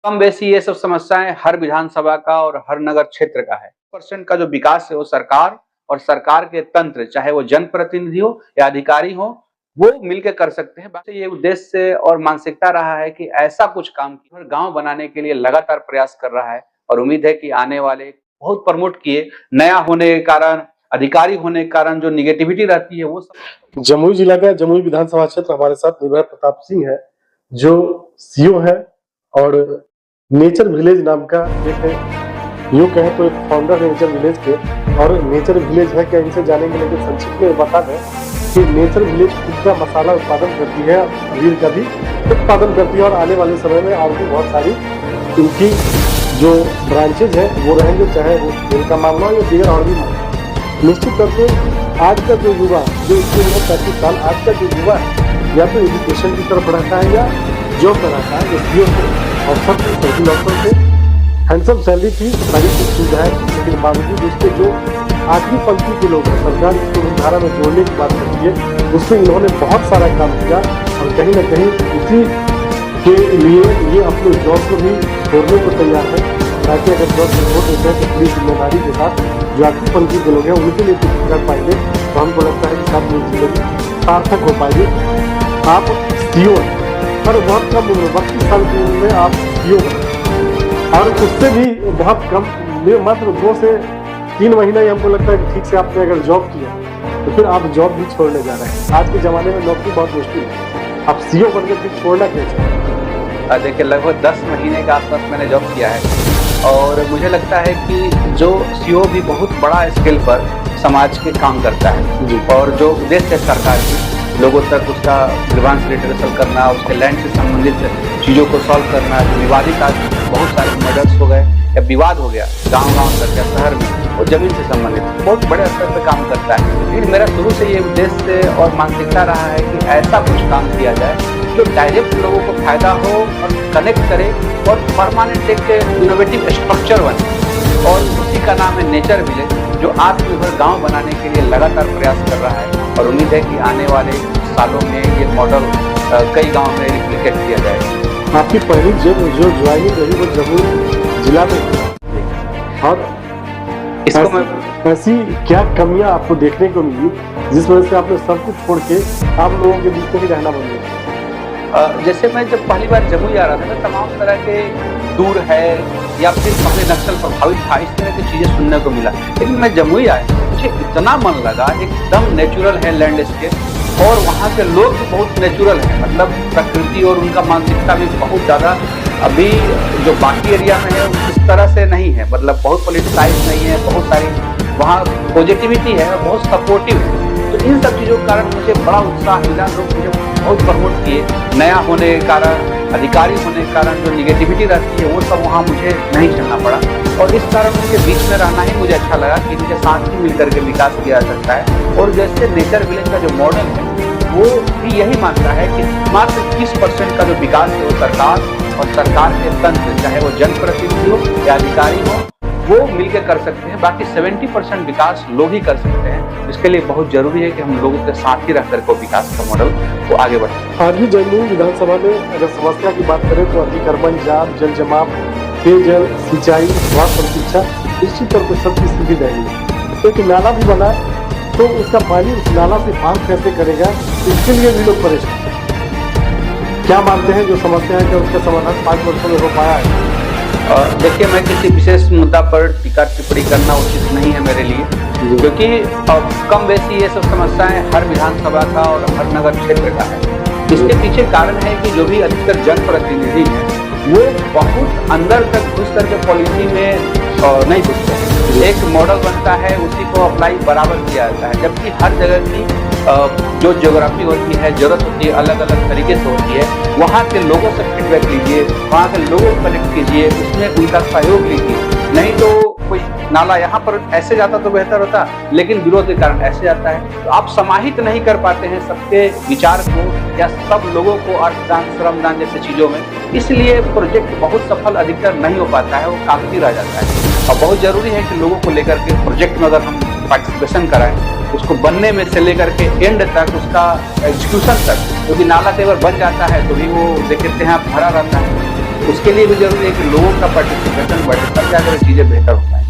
कम बेसी ये सब समस्याएं हर विधानसभा का और हर नगर क्षेत्र का है। परसेंट का जो विकास है वो सरकार और सरकार के तंत्र, चाहे वो जनप्रतिनिधि हो या अधिकारी हो, वो मिलकर कर सकते हैं। बाकी ये उद्देश्य और मानसिकता रहा है कि ऐसा कुछ काम गांव बनाने के लिए लगातार प्रयास कर रहा है और उम्मीद है कि आने वाले बहुत प्रमोट किए नया होने के कारण, अधिकारी होने के कारण जो निगेटिविटी रहती है वो सब। जमुई जिला का जमुई विधानसभा क्षेत्र हमारे साथ निर्भय प्रताप सिंह है, जो सीओ है और नेचर विलेज नाम का एक यूं कहें तो एक फाउंडर है नेचर विलेज के। और नेचर विलेज है क्या, इनसे जानेंगे, लेकिन संक्षिप्त में बता दें कि नेचर विलेज खुद का मसाला उत्पादन करती है, अबीर का भी उत्पादन करती है और आने वाले समय में और भी बहुत सारी इनकी जो ब्रांचेज है वो रहेंगे, चाहे वो तेल का मामला हो या दीगर और भी मामला। निश्चित तौर पर आज का जो युवा, जो इसकी उम्र 35 साल, आज का जो युवा है या तो एजुकेशन की तरफ बढ़ाता है या जॉब कराता है, सीओ से अवसर थे, सर्किल अवसर थे, हैंडसम सैलरी थी, सारी कुछ सुविधाएं थी, लेकिन बावजूद उसके जो आखिरी पंक्ति के लोग हैं, सरकार इसको धारा में जोड़ने की बात करती है, उससे इन्होंने बहुत सारा काम किया और कहीं ना कहीं इसी के लिए ये अपने जॉब को भी छोड़ने को तैयार है, ताकि अगर जॉब से छोड़ देते हैं तो पूरी जिम्मेदारी के साथ जो आखिरी पंक्ति के लोग हैं उनके लिए कुछ कर पाएंगे, तो हमको लगता है कि साथ में जिंदगी सार्थक हो पाएगी। आप सीओ पर बहुत कम उम्र, 32 साल की उम्र में आप सीओ बने और उससे भी बहुत कम, मात्र 2 से 3 महीना ही हमको लगता है कि ठीक से आपने अगर जॉब किया तो फिर आप जॉब भी छोड़ने जा रहे हैं। आज के ज़माने में नौकरी बहुत मुश्किल है, आप सीओ बनकर फिर छोड़ना कैसे? देखिए, लगभग 10 महीने के आसपास मैंने जॉब किया है और मुझे लगता है कि जो सीओ भी बहुत बड़ा स्केल पर समाज के काम करता है जी। और जो उद्देश्य है सरकार की, लोगों तक उसका ग्रीवांस रिड्रेसल करना, उसके लैंड से संबंधित चीज़ों को सॉल्व करना, जो विवादित आज बहुत सारे मर्डर्स हो गए या विवाद हो गया गांव-गांव तक या शहर में, वो जमीन से संबंधित बहुत बड़े स्तर पर काम करता है। लेकिन मेरा शुरू से ये उद्देश्य और मानसिकता रहा है कि ऐसा कुछ काम किया जाए जो डायरेक्ट लोगों को फायदा हो और कनेक्ट करे और परमानेंट एक इनोवेटिव स्ट्रक्चर बने, और उसी का नाम है नेचर विलेज, जो आत्मनिर्भर गांव बनाने के लिए लगातार प्रयास कर रहा है और उम्मीद है कि आने वाले सालों में ये मॉडल कई गांव में रिप्लिकेट किया जाएगा। आपकी पहली जो ज्वाइनिंग रही वो जमुई जिला में और इसको मैं ऐसी क्या कमियां आपको देखने को मिली जिस वजह से आपने सब कुछ छोड़ के आप लोगों के बीच में ही रहना बन गया? जैसे मैं जब पहली बार जमुई आ रहा था ना, तमाम तरह के दूर है या फिर पहले नक्सल प्रभावित था, इस तरह की चीज़ें सुनने को मिला। लेकिन मैं जमुई आया, मुझे इतना मन लगा, एकदम नेचुरल है लैंडस्केप और वहाँ के लोग भी बहुत नेचुरल हैं, मतलब प्रकृति और उनका मानसिकता भी बहुत ज़्यादा अभी जो बाकी एरिया में है उस तरह से नहीं है, मतलब बहुत पॉलिटिसाइज नहीं है, बहुत सारी वहाँ पॉजिटिविटी है और बहुत सपोर्टिव है। तो इन सब चीज़ों के कारण मुझे बड़ा उत्साह मिला, लोग मुझे बहुत प्रमोट किए, नया होने के कारण, अधिकारी होने के कारण जो निगेटिविटी रहती है वो सब वहाँ मुझे नहीं झेलना पड़ा और इस कारण उनके बीच में रहना ही मुझे अच्छा लगा कि इनके साथ ही मिलकर के विकास किया जा सकता है। और जैसे नेचर विलेज का जो मॉडल है वो भी यही मानता है कि मात्र 30% का जो विकास है वो सरकार और सरकार के तंत्र, चाहे वो जनप्रतिनिधि हो या अधिकारी हो, वो मिलकर कर सकते हैं। बाकी 70% विकास लोग ही कर सकते हैं। इसके लिए बहुत जरूरी है कि हम लोगों के साथ ही रह करके विकास का मॉडल को आगे बढ़ाएं। आज भी जमुई विधानसभा में अगर समस्या की बात करें तो अतिक्रमण, जाम, जल जमाव, पेयजल, सिंचाई, स्वास्थ्य और शिक्षा, निश्चित तौर पर सबकी स्थिति दयनीय है। एक नाला भी बना तो उसका पानी उस नाला से पास कैसे करेगा, इसके लिए भी लोग परेशान। क्या मानते हैं जो समस्या है कि उसका समाधान 5 वर्षों में हो पाया है? देखिए, मैं किसी विशेष मुद्दा पर टीका टिप्पणी करना उचित नहीं है मेरे लिए, क्योंकि कम बेसी ये सब समस्याएं हर विधानसभा का और हर नगर क्षेत्र का है। इसके पीछे कारण है कि जो भी अधिकतर जनप्रतिनिधि हैं वो बहुत अंदर तक घुस करके पॉलिसी में नहीं घुसते हैं। एक मॉडल बनता है, उसी को अप्लाई बराबर किया जाता है, जबकि हर जगह की जो ज्योग्राफी होती है, जरूरत होती है, अलग अलग तरीके से होती है। वहाँ के लोगों से फीडबैक लीजिए, वहाँ के लोगों को कनेक्ट कीजिए, उसमें उनका सहयोग लीजिए। नहीं तो कोई नाला यहाँ पर ऐसे जाता तो बेहतर होता, लेकिन विरोध के कारण ऐसे जाता है, तो आप समाहित नहीं कर पाते हैं सबके विचार को या सब लोगों को अर्थदान, श्रमदान जैसे चीज़ों में। इसलिए प्रोजेक्ट बहुत सफल अधिकतर नहीं हो पाता है, वो कागजी रह जाता है। और बहुत जरूरी है कि लोगों को लेकर के प्रोजेक्ट में अगर हम पार्टिसिपेशन कराएं, उसको बनने में से लेकर के एंड तक, उसका एग्जीक्यूशन तक, क्योंकि नाला कई बार बन जाता है तो भी वो देख सकते हैं आप भरा रहता है, उसके लिए भी जरूरी है कि लोगों का पार्टिसिपेशन बढ़े, तब जाकर चीजें बेहतर हो पाए।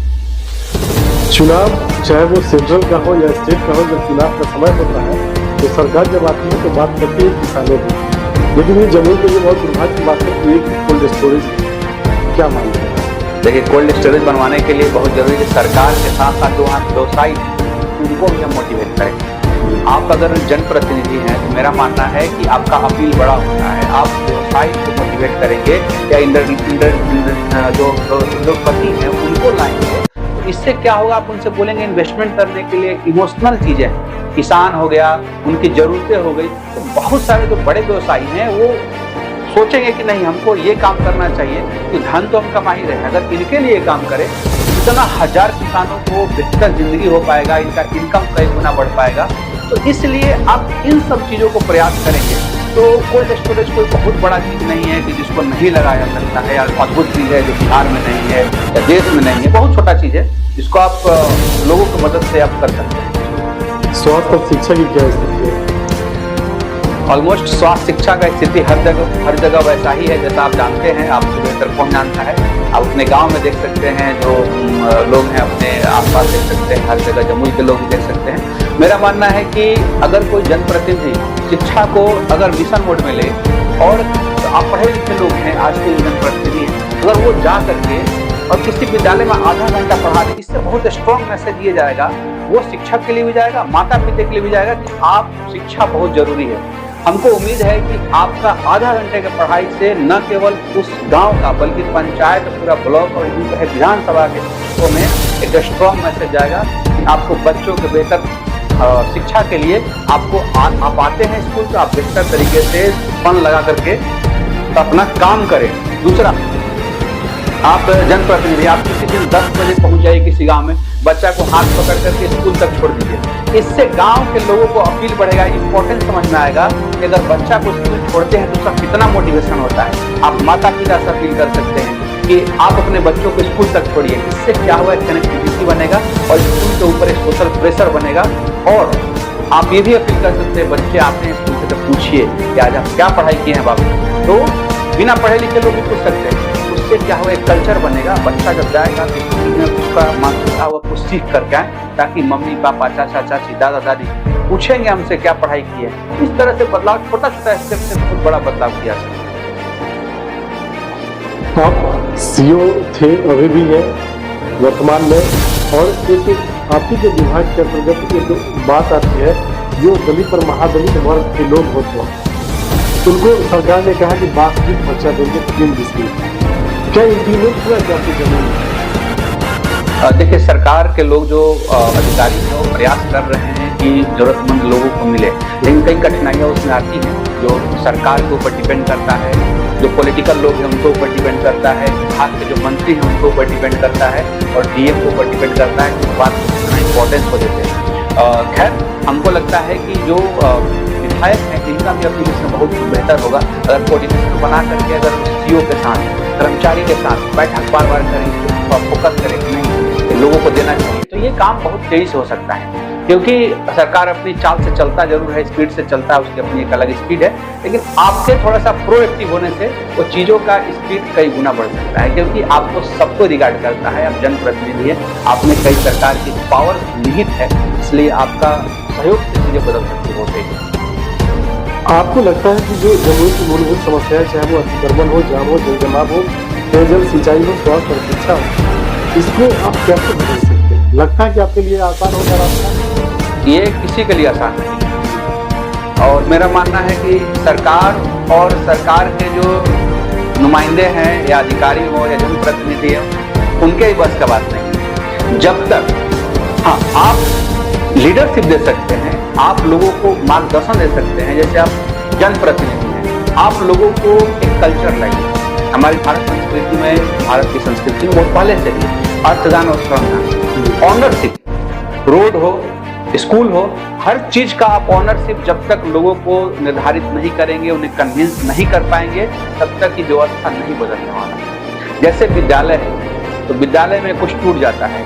चुनाव चाहे वो सेंट्रल का हो या स्टेट का हो, जब चुनाव का समय होता है तो सरकार जब आती है तो बात करती है किसानों की, लेकिन ये जम्मू के लिए बहुत दुर्भाग्य की बात है कि एक कोल्ड स्टोरेज, क्या मानते हैं? देखिए, कोल्ड स्टोरेज बनवाने के लिए बहुत जरूरी है सरकार के साथ साथ जो वहाँ व्यवसायी उनको भी हम मोटिवेट करें। आप अगर जनप्रतिनिधि हैं तो मेरा मानना है कि आपका अपील बड़ा होता है, आप व्यवसायी को मोटिवेट करेंगे या जो उद्योगपति हैं उनको लाएंगे, तो इससे क्या होगा, आप उनसे बोलेंगे इन्वेस्टमेंट करने के लिए। इमोशनल चीजें, किसान हो गया, उनकी जरूरतें हो गई, तो बहुत सारे जो बड़े व्यवसायी हैं वो सोचेंगे कि नहीं, हमको ये काम करना चाहिए, तो धन तो हम कमा ही रहे हैं, अगर इनके लिए काम करें इतना 1000 किसानों को बेहतर जिंदगी हो पाएगा, इनका इनकम कई गुना बढ़ पाएगा। तो इसलिए आप इन सब चीजों को प्रयास करेंगे तो कोल्ड स्टोरेज कोई बहुत बड़ा चीज नहीं है कि जिसको नहीं लगाया जा सकता है, या अद्भुत चीज है जो बिहार में नहीं है या देश में नहीं है। बहुत छोटा चीज है जिसको आप लोगों की मदद से आप कर सकते हैं। स्वास्थ्य और शिक्षा की क्या स्थिति है? ऑलमोस्ट स्वास्थ्य शिक्षा का स्थिति हर जगह वैसा ही है जैसा आप जानते हैं, आपसे बेहतर कौन जानता है। आप अपने गांव में देख सकते हैं, जो लोग हैं अपने आसपास देख सकते हैं, हर जगह जमुई के लोग ही देख सकते हैं। मेरा मानना है कि अगर कोई जनप्रतिनिधि शिक्षा को अगर मिशन मोड में ले, और आप पढ़े लिखे लोग हैं, आज के जनप्रतिनिधि हैं, अगर वो जा करके और किसी विद्यालय में आधा घंटा पढ़ा दे, इससे बहुत स्ट्रॉन्ग मैसेज दिया जाएगा। वो शिक्षक के लिए भी जाएगा, माता पिता के लिए भी जाएगा कि आप शिक्षा बहुत जरूरी है। हमको उम्मीद है कि आपका आधा घंटे की पढ़ाई से न केवल उस गांव का बल्कि पंचायत, पूरा ब्लॉक और विधानसभा के क्षेत्रों में एक स्ट्रॉन्ग मैसेज जाएगा कि आपको बच्चों के बेहतर शिक्षा के लिए आपको आप आते हैं स्कूल, तो आप बेहतर तरीके से मन लगा करके अपना काम करें। दूसरा, आप जनप्रतिनिधि, आप किसी दिन 10 बजे पहुंच जाइए किसी गांव में, बच्चा को हाथ पकड़ करके स्कूल तक छोड़ दीजिए। इससे गांव के लोगों को अपील बढ़ेगा, इंपॉर्टेंस समझ में आएगा कि अगर बच्चा को स्कूल छोड़ते हैं तो उसका कितना मोटिवेशन होता है। आप माता पिता से अपील कर सकते हैं कि आप अपने बच्चों को स्कूल तक छोड़िए। इससे क्या हुआ, कनेक्टिविटी बनेगा और स्कूल के ऊपर एक सोशल प्रेशर बनेगा। और आप ये भी अपील कर सकते हैं, बच्चे आते हैं स्कूल से तो पूछिए कि आज आप क्या पढ़ाई किए हैं बाबू, तो बिना पढ़े लिखे लोग भी पूछ सकते हैं। उससे क्या हुआ, एक कल्चर बनेगा। बच्चा जब जाएगा तो स्कूल में उसका मानसिकता वो कुछ सीख करके आए, ताकि मम्मी पापा, चाचा चाची, दादा दादी पूछेंगे हमसे क्या पढ़ाई की है। इस तरह से बदलाव, छोटा छोटा स्टेप से बहुत बड़ा बदलाव किया जा सकता है। आप सीओ थे, अभी भी है वर्तमान में, और एक आपकी जो विभाग के अंतर्गत एक बात आती है, जो दलित और महादलित वर्ग के लोग होते हैं उनको सरकार ने कहा कि वास्तविक खर्चा देंगे 3 डिस्ट्रिक्ट, क्या इंप्लीमेंट हुआ क्या आपकी जमीन? देखिए, सरकार के लोग जो अधिकारी हैं वो प्रयास कर रहे हैं कि जरूरतमंद लोगों को मिले, लेकिन कई कठिनाइयां उसमें आती हैं जो सरकार के ऊपर डिपेंड करता है, जो पॉलिटिकल लोग हैं उनको ऊपर डिपेंड करता है, विभाग के जो मंत्री हैं उनको ऊपर डिपेंड करता है, और डीएम के ऊपर डिपेंड करता है कि बात को कितना इंपॉर्टेंस को देते हैं। खैर, हमको लगता है कि जो विधायक हैं इनका भी अपील इसमें बहुत बेहतर होगा अगर कोऑर्डिनेशन बना करके अगर सीओ के साथ, कर्मचारी के साथ बैठक बार करें, फोकस करें कि नहीं लोगों को देना चाहिए, तो ये काम बहुत तेजी से हो सकता है। क्योंकि सरकार अपनी चाल से चलता जरूर है, स्पीड से चलता है, उसकी अपनी एक अलग स्पीड है, लेकिन आपसे थोड़ा सा प्रोएक्टिव होने से वो चीज़ों का स्पीड कई गुना बढ़ सकता है। क्योंकि आपको सबको रिगार्ड करता है, आप जनप्रतिनिधि हैं, आप में कई सरकार की पावर निहित है, इसलिए आपका सहयोग से चीज़ें बदल सकती होती। आपको लगता है कि जो जमुई की मूलभूत समस्याएं, चाहे वो अतिक्रमण हो, जाम हो, जल जमाव हो, पेयजल, सिंचाई हो, स्वास्थ्य और शिक्षा हो, इसको आप कैसे बदल सकते हैं? लगता है कि आपके लिए आसान होगा रास्ता? ये किसी के लिए आसान नहीं है, और मेरा मानना है कि सरकार और सरकार के जो नुमाइंदे हैं या अधिकारी हो या जनप्रतिनिधि हैं उनके ही बस का बात नहीं। जब तक हाँ, आप लीडरशिप दे सकते हैं, आप लोगों को मार्गदर्शन दे सकते हैं, जैसे आप जनप्रतिनिधि हैं, आप लोगों को एक कल्चर लाइए। हमारी भारत संस्कृति में, भारत की संस्कृति में बहुत पहले से ही अर्थदान और श्रमदान, ऑनरशिप, रोड हो, स्कूल हो, हर चीज का आप ऑनरशिप जब तक लोगों को निर्धारित नहीं करेंगे, उन्हें कन्विंस नहीं कर पाएंगे, तब तक की व्यवस्था नहीं बदलने वाला। जैसे विद्यालय है, तो विद्यालय में कुछ टूट जाता है,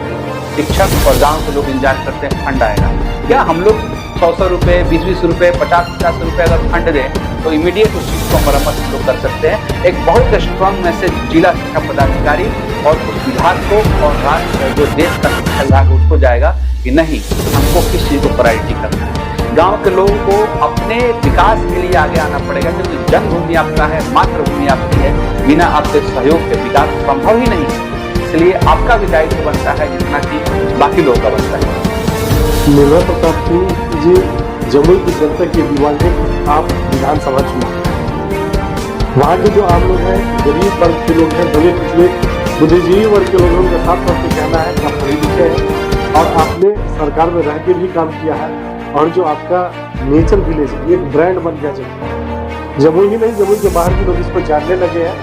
शिक्षक और गांव के लोग इंतजार करते हैं फंड आएगा। क्या हम लोग 100 रुपए, 20 रुपए, 50 रुपए अगर फंड दें तो इमीडिएट उस चीज को मरम्मत हम लोग कर सकते हैं। एक बहुत स्ट्रांग मैसेज जिला शिक्षा पदाधिकारी और उस विभाग को और राष्ट्र जो देश का शिक्षा विभाग उसको जाएगा कि नहीं, हमको किस चीज को प्रायोरिटी करना है। गांव के लोगों को अपने विकास के लिए आगे आना पड़ेगा, क्योंकि जन्मभूमि आपका है, मातृभूमि आपकी है, बिना आपके सहयोग के विकास संभव ही नहीं है। इसलिए आपका भी दायित्व बनता है जितना कि बाकी लोगों का बनता है। निर्भय प्रताप सिंह जी, जमुई की जनता के दीवाने आप विधानसभा चुनाव, वहाँ के जो आम लोग हैं, गरीब वर्ग के लोग हैं, दलित पिछड़े बुद्धिजीवी वर्ग के लोगों का साफ तौर पर कहना है कि आप पढ़े लिखे हैं और आपने सरकार में रह के भी काम किया है, और जो आपका नेचर विलेज एक ब्रांड बन गया जमुई ही नहीं, जमुई के बाहर भी लोग इसको जानने लगे हैं।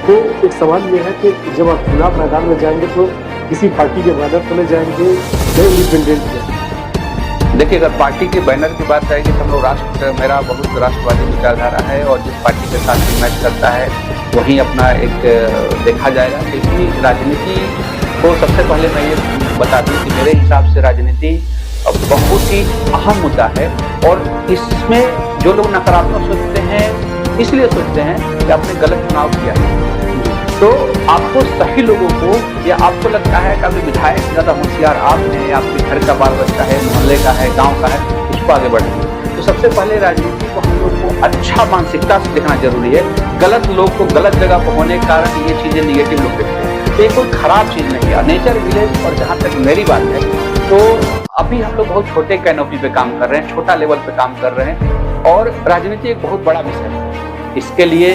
तो एक सवाल ये है कि जब आप चुनाव मैदान में जाएंगे तो किसी पार्टी के बैनर तले जाएंगे या इंडिपेंडेंट में? देखिए, अगर पार्टी के बैनर की बात आएगी तो हम लोग मेरा बहुत राष्ट्रवादी विचारधारा है और जिस पार्टी के साथ भी मैच करता है वही अपना एक देखा जाएगा। क्योंकि राजनीति को सबसे पहले मैं ये बता दूं कि मेरे हिसाब से राजनीति बहुत ही अहम मुद्दा है, और इसमें जो लोग नकारात्मक सोचते हैं इसलिए सोचते हैं कि आपने गलत चुनाव किया है। तो आपको सही लोगों को, या आपको लगता है कि आपके विधायक ज़्यादा होशियार आपने, आपके घर का बाल बच्चा है, मोहल्ले का है, गांव का है, उसको आगे बढ़ाइए। तो सबसे पहले राजनीति को हम लोग को अच्छा मानसिकता से देखना जरूरी है। गलत लोग को गलत जगह पर होने के कारण ये चीज़ें निगेटिव लोग देखते हैं, तो ये कोई खराब चीज़ नहीं है। नेचर विलेज, और जहाँ तक मेरी बात है तो अभी हम लोग बहुत छोटे कैनोपी पे काम कर रहे हैं, छोटा लेवल पे काम कर रहे हैं, और राजनीति एक बहुत बड़ा विषय है। इसके लिए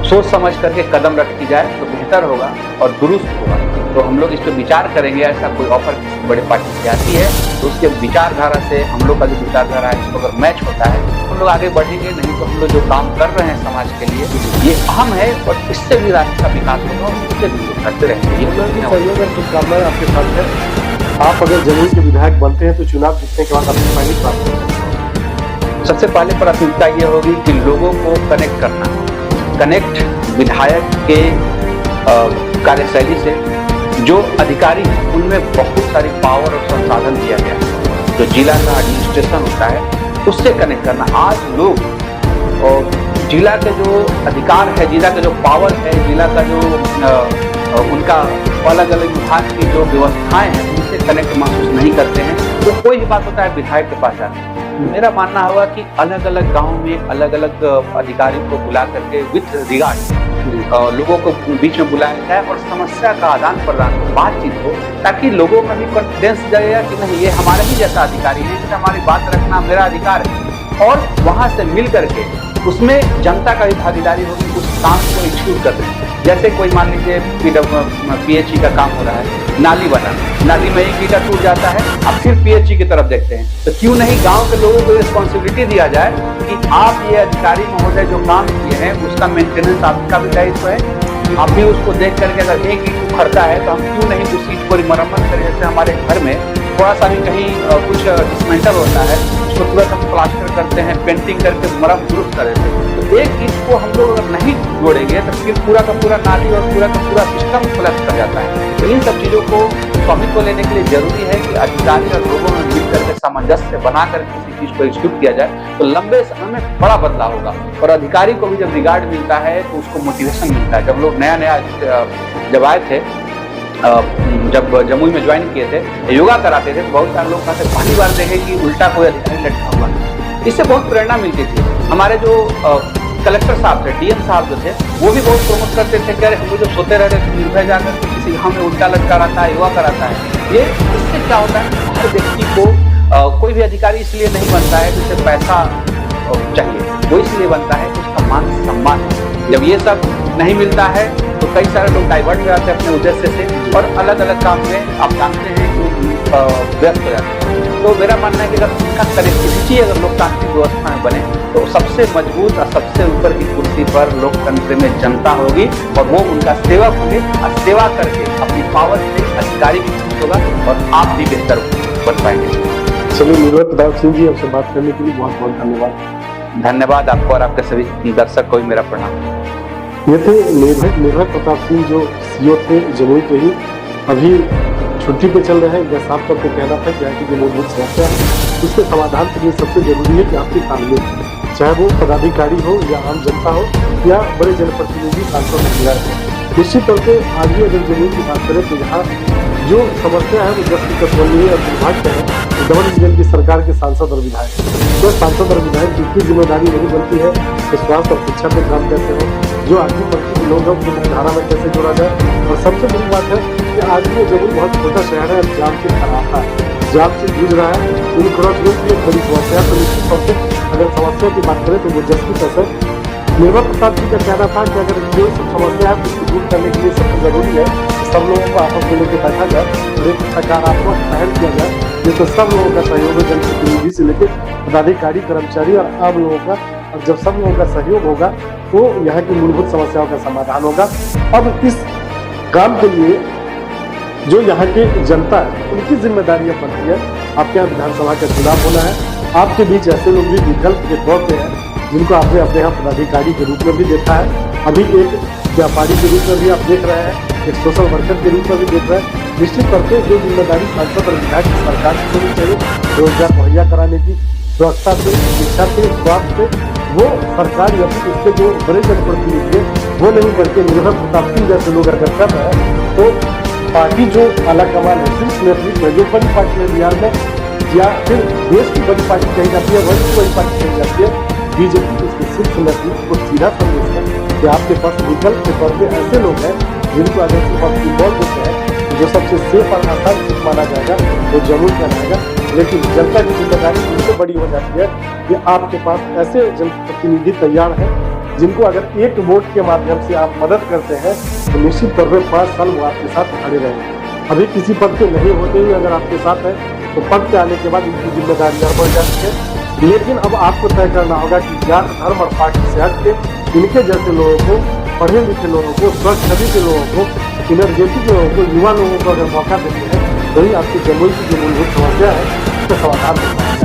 सोच समझ करके कदम रखी जाए तो बेहतर होगा और दुरुस्त होगा। तो हम लोग इस पर विचार करेंगे। ऐसा कोई ऑफर किसी बड़े पार्टी से आती है तो उसके विचारधारा से हम लोग का जो विचारधारा है इसको अगर मैच होता है तो हम लोग आगे बढ़ेंगे। नहीं तो हम लोग जो काम कर रहे हैं समाज के लिए ये अहम है, और इससे भी राष्ट्र का विकास होगा और इससे भी करते रहेंगे। सहयोग और शुभकामनाएं आपके साथ है। आप अगर जमुई के विधायक बनते हैं तो चुनाव जीतने के बाद आपकी पहली प्राथमिकता? सबसे पहले प्राथमिकता ये होगी कि लोगों को कनेक्ट करना। कनेक्ट विधायक के कार्यशैली से, जो अधिकारी हैं उनमें बहुत सारी पावर और संसाधन दिया गया है, जो जिला का एडमिनिस्ट्रेशन होता है उससे कनेक्ट करना। आज लोग जिला के जो अधिकार है, जिला का जो पावर है, जिला का जो उनका अलग अलग विभाग की जो व्यवस्थाएं हैं उनसे कनेक्ट महसूस नहीं करते हैं। तो कोई भी बात होता है विधायक के पास जाते हैं। मेरा मानना होगा कि अलग अलग गांव में अलग अलग अधिकारी को बुला करके विथ रिगार्ड लोगों को बीच में बुलाया जाए और समस्या का आदान प्रदान हो, बातचीत हो, ताकि लोगों में भी कॉन्फिडेंस जाएगा कि नहीं, ये हमारे ही जैसा अधिकारी है, इससे हमारी बात रखना मेरा अधिकार है। और वहां से मिल करके उसमें जनता का भी भागीदारी होगी, उस काम को एग्जीक्यूट कर रहे हैं। जैसे कोई मान लीजिए PHE का काम हो रहा है, नाली बना, नाली में एक ईटा टूट जाता है, अब फिर PHE की तरफ देखते हैं, तो क्यों नहीं गांव के लोगों को रिस्पॉन्सिबिलिटी दिया जाए कि आप ये अधिकारी महोदय जो काम किए हैं उसका मेंटेनेंस आपका भी दायित्व है। आप भी उसको देख करके अगर एक ईट उखड़ता है तो हम क्यों नहीं उस ईट को मरम्मत करें। जैसे हमारे घर में थोड़ा सा भी कहीं कुछ डिसमेंटल होता है, उसको तुरंत हम प्लास्टर करते हैं, पेंटिंग करके मरम्मत दुरुस्त कर देते हैं। तो एक ईट को हम लोग अगर नहीं जोड़ेंगे तो फिर पूरा का पूरा नाली और पूरा का पूरा सिस्टम कोलैप्स कर जाता है। तो इन सब चीज़ों को स्वामित्व लेने के लिए जरूरी है कि अधिकारी और लोगों में मिल करके सामंजस्य बनाकर किसी चीज को एग्जीक्यूट किया जाए तो लंबे समय में बड़ा बदलाव होगा। और अधिकारी को भी जब रिगार्ड मिलता है तो उसको मोटिवेशन मिलता है। जब लोग नया नया जब आए थे, जब जमुई में ज्वाइन किए थे, योगा कराते थे, तो बहुत सारे लोग कहते पहली बार देखे कि उल्टा कोई अधिकारी लटका हुआ। इससे बहुत प्रेरणा मिलती थी। हमारे जो कलेक्टर साहब थे, DM साहब जो थे, वो भी बहुत प्रमोट करते थे कि अरे हम लोग जो सोते रहते थे निर्भय जाकर किसी गाँव में उल्टा लटका रहता है, योगा कराता है। ये इससे क्या होता है, हर व्यक्ति को कोई भी अधिकारी इसलिए नहीं बनता है कि उसे पैसा चाहिए, वो इसलिए बनता है कि उसका मान सम्मान। जब ये सब नहीं मिलता है तो कई सारे लोग डाइवर्ट हो जाते हैं अपने उद्देश्य से और अलग अलग काम में आप जानते हैं व्यस्त हो जाते हैं। तो मेरा मानना है कि अगर उनका कनेक्टिविटी अगर लोकतांत्रिक व्यवस्था में बने तो सबसे मजबूत और सबसे ऊपर की कुर्सी पर लोकतंत्र में जनता होगी और वो उनका सेवक होंगे और सेवा करके अपनी पावर से अधिकारी भी खुश होगा और आप भी बेहतर बन पाएंगे। चलिए, निर्भय प्रताप सिंह जी, आपसे बात करने के लिए बहुत बहुत धन्यवाद। धन्यवाद आपको और आपके सभी दर्शक को भी मेरा प्रणाम। ये थे निर्भय प्रताप सिंह जो CEO थे जमुई के ही, अभी छुट्टी पे चल रहे हैं। यह साफ तौर पर कहना था कि जो मूलभूत समस्या है उसके समाधान के लिए सबसे जरूरी है कि आपसी तालमेल चाहे वो पदाधिकारी हो या आम जनता हो या बड़े जनप्रतिनिधि, सांसद, विधायक हो। निश्चित तौर पे आज भी अगर जमीन की बात करें तो यहाँ जो समस्या है वो जब की तत्वनीय और दुर्भाग्य है डबल इंजन की सरकार के सांसद और विधायक। तो सांसद और विधायक की इतनी जिम्मेदारी नहीं बनती है कि स्वास्थ्य और शिक्षा पे काम कैसे हो, जो आर्थिक परिस्थिति के लोग हैं उनको मुख्यधारा में कैसे जोड़ा जाए। और सबसे बड़ी बात है कि आज भी जमुई बहुत छोटा शहर है, जाम से खराबा है, जाम से जूझ रहा है। इन क्रॉस रोड की एक बड़ी समस्या है। तो निश्चित तौर से अगर समस्या की बात करें तो वो जस्टिस है। निर्मल प्रताप जी का कहना था कि अगर जो सब समस्या है उसको दूर करने के लिए सबसे जरूरी है सब लोगों को आपस में लेकर बैठा जाए और एक सकारात्मक पहल किया जाए जिससे सब लोगों का सहयोग है, जनप्रतिनिधि से लेकर पदाधिकारी, कर्मचारी और आम लोगों का। और जब सब लोगों का सहयोग होगा तो यहाँ की मूलभूत समस्याओं का समाधान होगा। अब इस काम के लिए जो यहाँ की जनता है उनकी जिम्मेदारी अब बनती है। आपके यहाँ विधानसभा का चुनाव होना है, आपके बीच ऐसे लोग भी विकल्प के तौर पे हैं जिनको आपने अपने यहाँ पदाधिकारी के रूप में भी देखा है, अभी एक व्यापारी के रूप में भी आप देख रहे हैं, एक सोशल वर्कर के रूप में भी देख रहे हैं। निश्चित तौर पे जो जिम्मेदारी सांसद और विधायक की सरकार की होनी चाहिए, रोजगार मुहैया कराने की, सुरक्षा से, शिक्षा से, स्वास्थ्य से, वो सरकार या फिर उसके जो बड़े जनप्रतिनिधि है वो नहीं करके निर्मल प्रताप सिंह जैसे लोग अगर कर रहे हैं तो पार्टी जो आला कमान है, सिर्फ नेतृत्व है, जो बड़ी पार्टी है बिहार में या फिर देश की बड़ी पार्टी कही जाती है, वही बड़ी पार्टी कही जाती है बीजेपी, उसके सिर्फ नेतृत्व को सीधा संदेश है कि आपके पास विकल्प के तौर पे ऐसे लोग हैं जिनको अगर सिर्फ आप सिंबल देते हैं जो सबसे सेफ और आसान सीट माना जाएगा वो जरूर बनाएगा। लेकिन जनता की जिम्मेदारी उनसे बड़ी हो जाती है कि आपके पास ऐसे जनप्रतिनिधि तैयार हैं जिनको अगर एक वोट के माध्यम से आप मदद करते हैं तो निश्चित तौर पर 5 साल वो आपके साथ खड़े रहेंगे। अभी किसी पद पे नहीं होते हुए अगर आपके साथ है तो पद पे आने के बाद इनकी जिम्मेदारी और बढ़ जाती है। लेकिन अब आपको तय करना होगा कि जात, धर्म और पार्टी से हट के इनके जैसे लोगों को, पढ़े लिखे लोगों को, स्वच्छ छवि के लोगों को, एनर्जेटिक लोगों को, युवा लोगों को अगर मौका देते हैं तो ही आपकी जमुई की जो मूलभूत समस्या है उसका समाधान होता है।